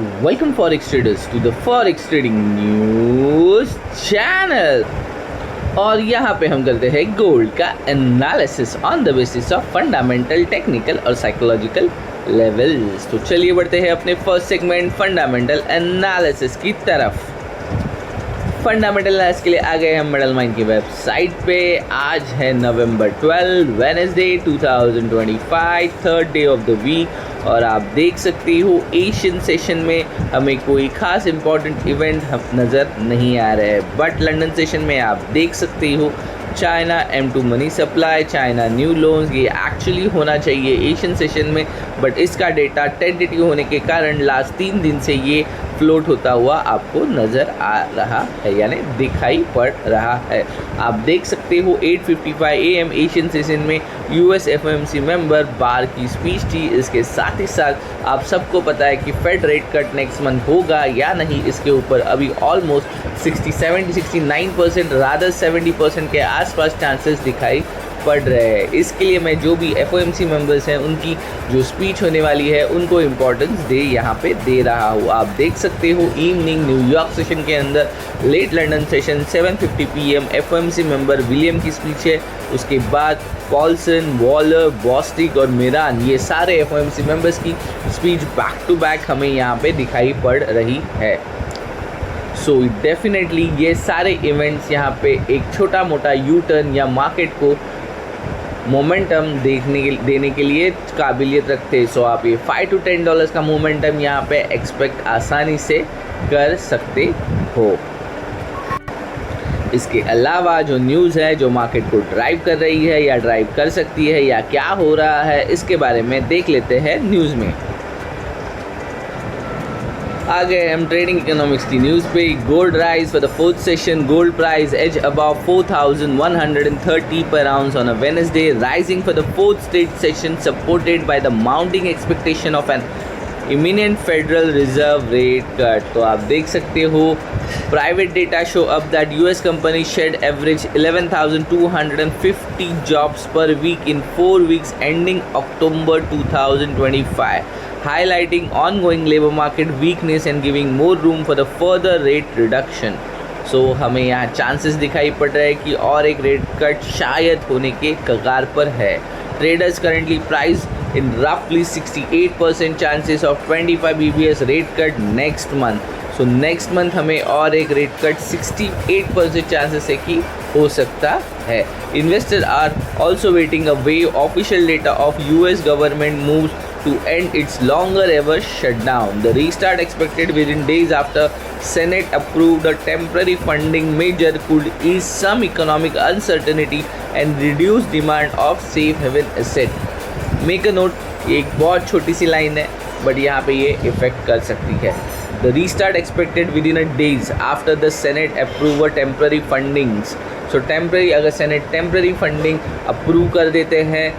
Welcome Forex traders to the Forex Trading News channel. और यहाँ पे हम करते हैं गोल्ड का analysis on the basis of fundamental, technical और साइकोलॉजिकल लेवल्स। तो चलिए बढ़ते हैं अपने फर्स्ट सेगमेंट फंडामेंटल एनालिसिस की तरफ। फंडामेंटल एनालिसिस के लिए आ गए हम मेडल माइन की वेबसाइट पे। आज है November 12 Wednesday 2025, third day of the week. और आप देख सकते हो एशियन सेशन में हमें कोई खास इम्पोर्टेंट इवेंट नज़र नहीं आ रहा है, बट लंदन सेशन में आप देख सकते हो China M2 money supply, China new loans, ये एक्चुअली होना चाहिए एशियन सेशन में, बट इसका डेटा टेंटेटिव होने के कारण लास्ट 3 दिन से ये फ्लोट होता हुआ आपको नज़र आ रहा है, यानी दिखाई पड़ रहा है। आप देख सकते हो 8:55 AM एशियन सेशन में US FOMC मेंबर बार की स्पीच थी। इसके साथ ही साथ आप सबको पता है कि Fed rate cut next month होगा या नहीं, इसके ऊपर अभी ऑलमोस्ट 69% रादर 70% के आसपास चांसेस दिखाई पड़ रहे हैं। इसके लिए मैं जो भी FOMC मेंबर्स हैं उनकी जो स्पीच होने वाली है उनको इम्पोर्टेंस यहाँ पे दे रहा हूँ। आप देख सकते हो इवनिंग न्यूयॉर्क सेशन के अंदर late London session 7:50 PM FOMC member William की स्पीच है। उसके बाद पॉल्सन, वॉलर, बॉस्टिक और मिरान, ये सारे FOMC मेंबर्स की स्पीच बैक टू बैक हमें यहाँ पे दिखाई पड़ रही है। सो डेफिनेटली ये सारे इवेंट्स यहाँ पे एक छोटा मोटा यू टर्न या मार्केट को मोमेंटम देने के लिए काबिलियत रखते हैं। सो आप ये $5 to $10 का मोमेंटम यहाँ पे एक्सपेक्ट आसानी से कर सकते हो। इसके अलावा जो न्यूज़ है जो मार्केट को ड्राइव कर रही है या ड्राइव कर सकती है या क्या हो रहा है, इसके बारे में देख लेते हैं न्यूज़ में। आ गए हम ट्रेडिंग इकोनॉमिक्स की न्यूज़ पे। Gold rise for the fourth session, gold price edge above 4,130 per ounce on a Wednesday, rising for the fourth straight session, supported by the mounting expectation of an imminent Federal Reserve rate cut। तो आप देख सकते हो private data show up that US company shed average 11,250 jobs per week in 4 weeks ending October 2025, highlighting ongoing labor market weakness and giving more room for the further rate reduction। सो हमें यहाँ chances दिखाई पड़ रहा है कि और एक rate cut शायद होने के कगार पर है। ट्रेडर्स करंटली प्राइस इन रफली 68% chances of 25 BPS rate cut next month. So next month हमें और एक रेट कट 68% चांसेस है कि हो सकता है। Investor are also waiting a wave official data of US government moves to end its longer ever shutdown. The restart expected within days after Senate approved a temporary funding measure could ease some economic uncertainty and reduce demand of safe haven asset। Make a note, ये एक बहुत छोटी सी line है but यहाँ पे ये effect कर सकती है। The restart expected within a days after the Senate approve a temporary fundings। So temporary, अगर Senate temporary funding अप्रूव कर देते हैं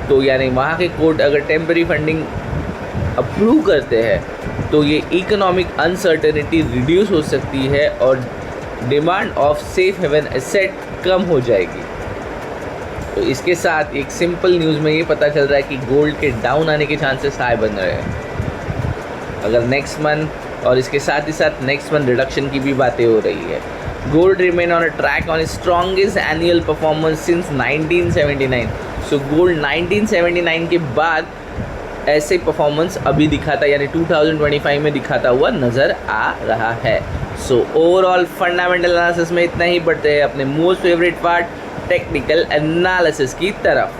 तो यानी वहाँ के कोर्ट अगर टेम्पररी फंडिंग अप्रूव करते हैं तो ये इकोनॉमिक अनसर्टेनिटी रिड्यूस हो सकती है और demand of safe haven asset कम हो जाएगी। तो इसके साथ एक सिंपल न्यूज़ में ये पता चल रहा है कि गोल्ड के डाउन आने के चांसेस हाई बन रहे हैं अगर नेक्स्ट मंथ, और इसके साथ ही साथ नेक्स्ट मंथ रिडक्शन की भी बातें हो रही है। Gold remain on a track on strongest annual performance since 1979। So gold 1979 के बाद ऐसे परफॉर्मेंस अभी दिखाता, यानी 2025 में दिखाता हुआ नज़र आ रहा है। सो ओवरऑल फंडामेंटल एनालिसिस में इतना ही। बढ़ते हैं अपने most favourite part technical analysis की तरफ।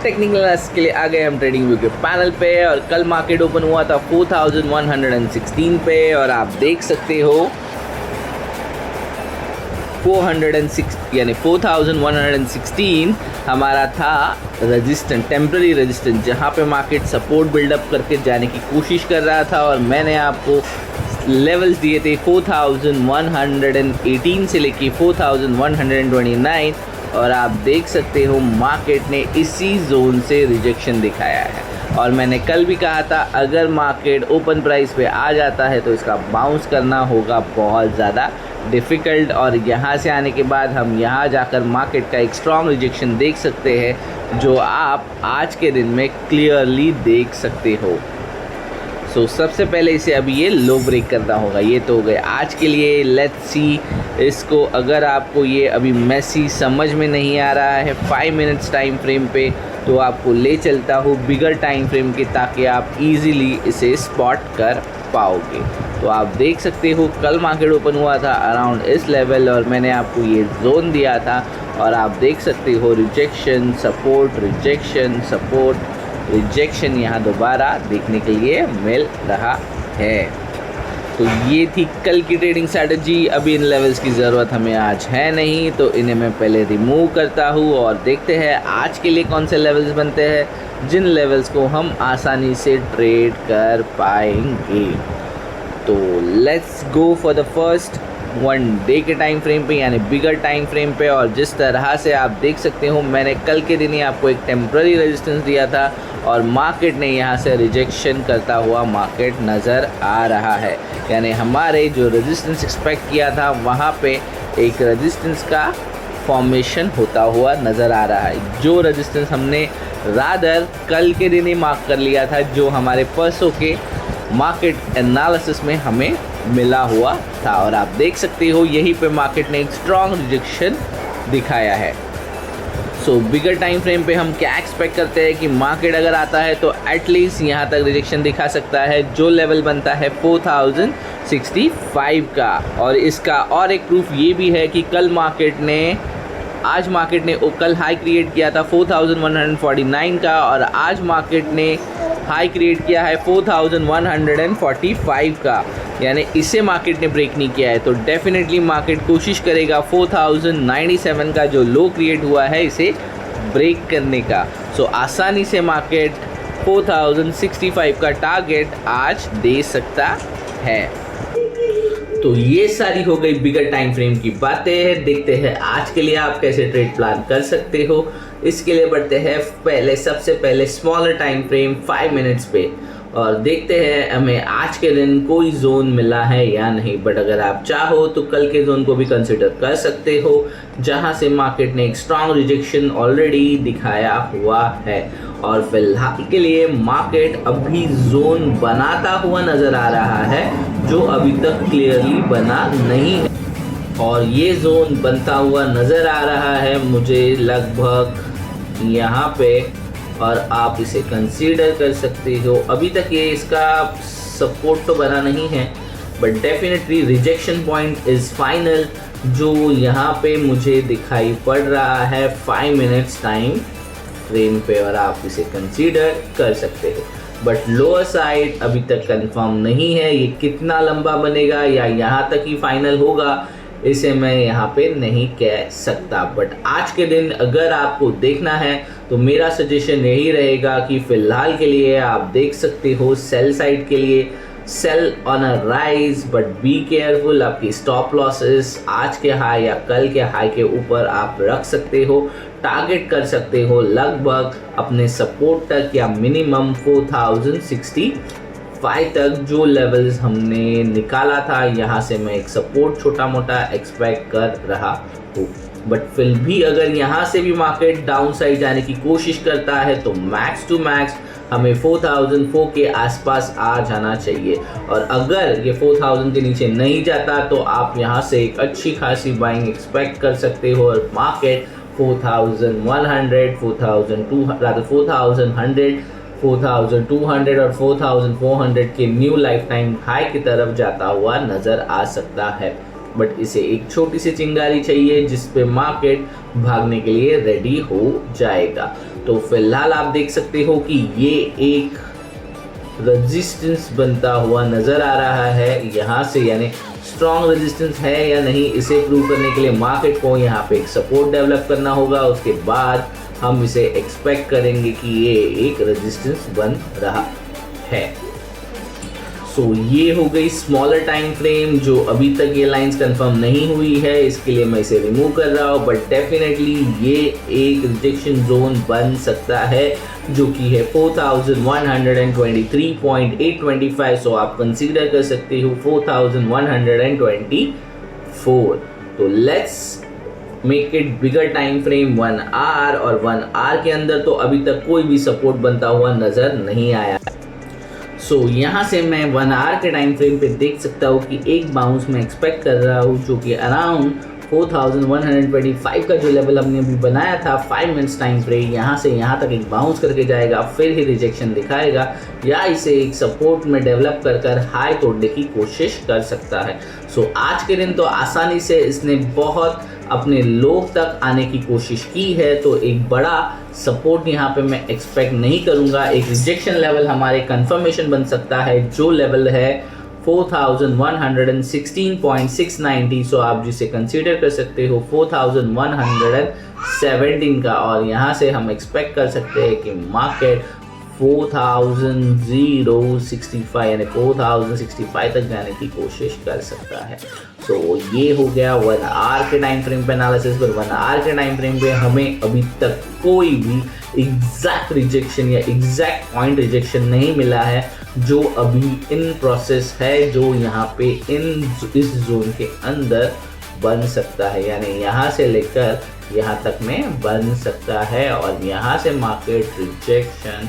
टेक्निकल एनालिसिस के लिए आ गए हम ट्रेडिंग व्यू के पैनल पे और कल मार्केट ओपन हुआ था 4,116 पे और आप देख सकते हो 4,116 हमारा था रेजिस्टेंट, टेम्पररी रेजिस्टेंट, जहाँ पे मार्केट सपोर्ट बिल्डअप करके जाने की कोशिश कर रहा था। और मैंने आपको लेवल्स दिए थे 4,118 से लेके 4,129 और आप देख सकते हो मार्केट ने इसी जोन से रिजेक्शन दिखाया है। और मैंने कल भी कहा था अगर मार्केट ओपन प्राइस पे आ जाता है तो इसका बाउंस करना होगा बहुत ज़्यादा डिफ़िकल्ट, और यहाँ से आने के बाद हम यहाँ जाकर मार्केट का एक स्ट्रॉन्ग रिजेक्शन देख सकते हैं जो आप आज के दिन में क्लियरली देख सकते हो। सो सबसे पहले इसे अभी ये लो ब्रेक करना होगा। ये तो हो गए आज के लिए। लेट्स सी इसको, अगर आपको ये अभी मैसी समझ में नहीं आ रहा है 5 मिनट्स टाइम फ्रेम पे, तो आपको ले चलता हूँ बिगर टाइम फ्रेम के, ताकि आप इजीली इसे स्पॉट कर पाओगे। तो आप देख सकते हो कल मार्केट ओपन हुआ था अराउंड इस लेवल, और मैंने आपको ये जोन दिया था, और आप देख सकते हो rejection support, rejection support, rejection यहाँ दोबारा देखने के लिए मिल रहा है। तो ये थी कल की ट्रेडिंग स्ट्रैटेजी। अभी इन लेवल्स की ज़रूरत हमें आज है नहीं, तो इन्हें मैं पहले रिमूव करता हूँ और देखते हैं आज के लिए कौन से लेवल्स बनते हैं जिन लेवल्स को हम आसानी से ट्रेड कर पाएंगे। तो let's go for the first 1 day के टाइम फ्रेम पे, यानी बिगर टाइम फ्रेम पे। और जिस तरह से आप देख सकते हो, मैंने कल के दिन ही आपको एक टेम्पररी रेजिस्टेंस दिया था, और मार्केट ने यहाँ से रिजेक्शन करता हुआ मार्केट नज़र आ रहा है। यानी हमारे जो रेजिस्टेंस एक्सपेक्ट किया था, वहाँ पे एक रेजिस्टेंस का फॉर्मेशन होता हुआ नज़र आ रहा है, जो रेजिस्टेंस हमने रादर कल के दिन ही मार्क कर लिया था, जो हमारे परसों के मार्केट एनालिसिस में हमें मिला हुआ था। और आप देख सकते हो यहीं पे मार्केट ने एक स्ट्रॉन्ग रिजेक्शन दिखाया है। सो बिगर टाइम फ्रेम पे हम क्या एक्सपेक्ट करते हैं कि मार्केट अगर आता है तो एटलीस्ट यहाँ तक रिजेक्शन दिखा सकता है, जो लेवल बनता है 4065 का। और इसका और एक प्रूफ ये भी है कि कल मार्केट ने कल हाई क्रिएट किया था 4149 का, और आज मार्केट ने हाई क्रिएट किया है 4145 का। यानी इसे मार्केट ने ब्रेक नहीं किया है, तो डेफिनेटली मार्केट कोशिश करेगा 4097 का जो लो क्रिएट हुआ है इसे ब्रेक करने का। सो आसानी से मार्केट 4065 का टारगेट आज दे सकता है। तो ये सारी हो गई बिगर टाइम फ्रेम की बातें। देखते हैं आज के लिए आप कैसे ट्रेड प्लान कर सकते हो। इसके लिए बढ़ते हैं सबसे पहले स्मॉलर टाइम फ्रेम 5 मिनट्स पे, और देखते हैं हमें आज के दिन कोई जोन मिला है या नहीं। बट अगर आप चाहो तो कल के जोन को भी कंसिडर कर सकते हो, जहां से मार्केट ने एक स्ट्रॉन्ग रिजेक्शन ऑलरेडी दिखाया हुआ है। और फिलहाल के लिए मार्केट अभी जोन बनाता हुआ नज़र आ रहा है, जो अभी तक क्लियरली बना नहीं है। और ये जोन बनता हुआ नज़र आ रहा है मुझे लगभग यहाँ पे, और आप इसे कंसीडर कर सकते हो। अभी तक ये इसका सपोर्ट तो बना नहीं है, but definitely rejection point is final, जो यहाँ पे मुझे दिखाई पड़ रहा है 5 मिनट्स टाइम फ्रेम पे, और आप इसे कंसीडर कर सकते हो। बट लोअर साइड अभी तक कंफर्म नहीं है, ये कितना लंबा बनेगा या यहाँ तक ही फाइनल होगा, इसे मैं यहाँ पे नहीं कह सकता। बट आज के दिन अगर आपको देखना है तो मेरा सजेशन यही रहेगा कि फ़िलहाल के लिए आप देख सकते हो सेल साइड के लिए sell on a rise, but be careful. आपकी स्टॉप लॉसेस आज के हाई या कल के हाई के ऊपर आप रख सकते हो, टारगेट कर सकते हो लगभग अपने सपोर्ट तक या मिनिमम 4065 तक, जो लेवल्स हमने निकाला था। यहाँ से मैं एक सपोर्ट छोटा मोटा एक्सपेक्ट कर रहा हूँ। बट फिर भी अगर यहाँ से भी मार्केट डाउन साइड जाने की कोशिश करता है तो मैक्स टू मैक्स हमें 4004 के आसपास आ जाना चाहिए। और अगर ये 4000 के नीचे नहीं जाता तो आप यहाँ से एक अच्छी खासी बाइंग एक्सपेक्ट कर सकते हो, और मार्केट 4100, 4200 और 4400 के न्यू लाइफ टाइम हाई की तरफ जाता हुआ नज़र आ सकता है। बट इसे एक छोटी सी चिंगारी चाहिए जिस पे मार्केट भागने के लिए रेडी हो जाएगा। तो फिलहाल आप देख सकते हो कि ये एक रेजिस्टेंस बनता हुआ नज़र आ रहा है यहाँ से, यानी स्ट्रॉन्ग रेजिस्टेंस है या नहीं इसे प्रूव करने के लिए मार्केट को यहाँ पे एक सपोर्ट डेवलप करना होगा। उसके बाद हम इसे एक्सपेक्ट करेंगे कि ये एक रेजिस्टेंस बन रहा है। सो ये हो गई स्मॉलर टाइम फ्रेम, जो अभी तक ये लाइंस कंफर्म नहीं हुई है, इसके लिए मैं इसे रिमूव कर रहा हूँ। बट डेफिनेटली ये एक रिजेक्शन जोन बन सकता है, जो कि है 4123.825। सो आप कंसीडर कर सकते हो 4124। तो let's make it bigger time frame 1 hour, और 1 आवर के अंदर तो अभी तक कोई भी सपोर्ट बनता हुआ नज़र नहीं आया। सो यहाँ से मैं 1 आवर के टाइम फ्रेम पे देख सकता हूँ कि एक बाउंस मैं एक्सपेक्ट कर रहा हूँ जो कि अराउंड 4125 का जो लेवल हमने अभी बनाया था 5 मिनट्स टाइम फ्रेम, यहाँ से यहाँ तक एक बाउंस करके जाएगा, फिर ही रिजेक्शन दिखाएगा या इसे एक सपोर्ट में डेवलप कर हाई तोड़ने की कोशिश कर सकता है। सो आज के दिन तो आसानी से इसने बहुत अपने लो तक आने की कोशिश की है, तो एक बड़ा सपोर्ट यहाँ पे मैं एक्सपेक्ट नहीं करूँगा। एक रिजेक्शन लेवल हमारे कंफर्मेशन बन सकता है जो लेवल है 4116.690। सो आप जिसे कंसीडर कर सकते हो 4117 का, और यहाँ से हम एक्सपेक्ट कर सकते हैं कि मार्केट 4065 यानी 4065 तक जाने की कोशिश कर सकता है। तो ये हो गया 1 आवर के टाइम फ्रेम पे एनालिसिस। पर 1 आवर के टाइम फ्रेम पे हमें अभी तक कोई भी एग्जैक्ट रिजेक्शन या एग्जैक्ट पॉइंट रिजेक्शन नहीं मिला है जो अभी इन प्रोसेस है, जो यहाँ पे इस जोन के अंदर बन सकता है, यानी यहाँ से लेकर यहाँ तक में बन सकता है और यहाँ से मार्केट रिजेक्शन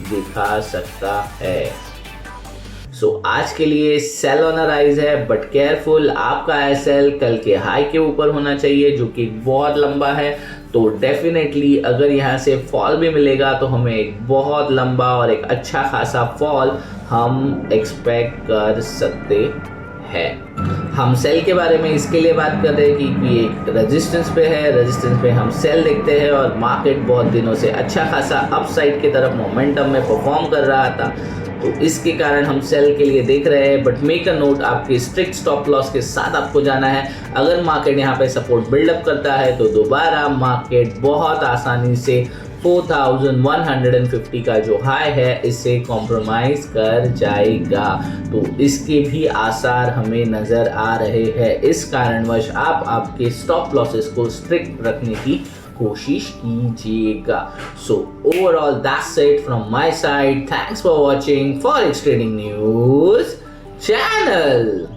दिखा सकता है। सो आज के लिए सेल ऑन राइज है, बट केयरफुल, आपका एसएल कल के हाई के ऊपर होना चाहिए जो कि बहुत लंबा है। तो डेफिनेटली अगर यहाँ से फॉल भी मिलेगा तो हमें एक बहुत लंबा और एक अच्छा खासा फॉल हम एक्सपेक्ट कर सकते हैं। हम सेल के बारे में इसके लिए बात कर रहे हैं कि एक रेजिस्टेंस पे है, रेजिस्टेंस पे हम सेल देखते हैं और मार्केट बहुत दिनों से अच्छा खासा अपसाइड की तरफ मोमेंटम में परफॉर्म कर रहा था, तो इसके कारण हम सेल के लिए देख रहे हैं। बट मेक अ नोट, आपके स्ट्रिक्ट स्टॉप लॉस के साथ आपको जाना है। अगर मार्केट यहाँ पे सपोर्ट बिल्डअप करता है तो दोबारा मार्केट बहुत आसानी से 4150 का जो हाई है इसे कॉम्प्रोमाइज कर जाएगा, तो इसके भी आसार हमें नजर आ रहे हैं। इस कारणवश आप आपके स्टॉप लॉसेस को स्ट्रिक्ट रखने की कोशिश कीजिएगा। So overall that's it from my side. Thanks for watching forex trading news channel.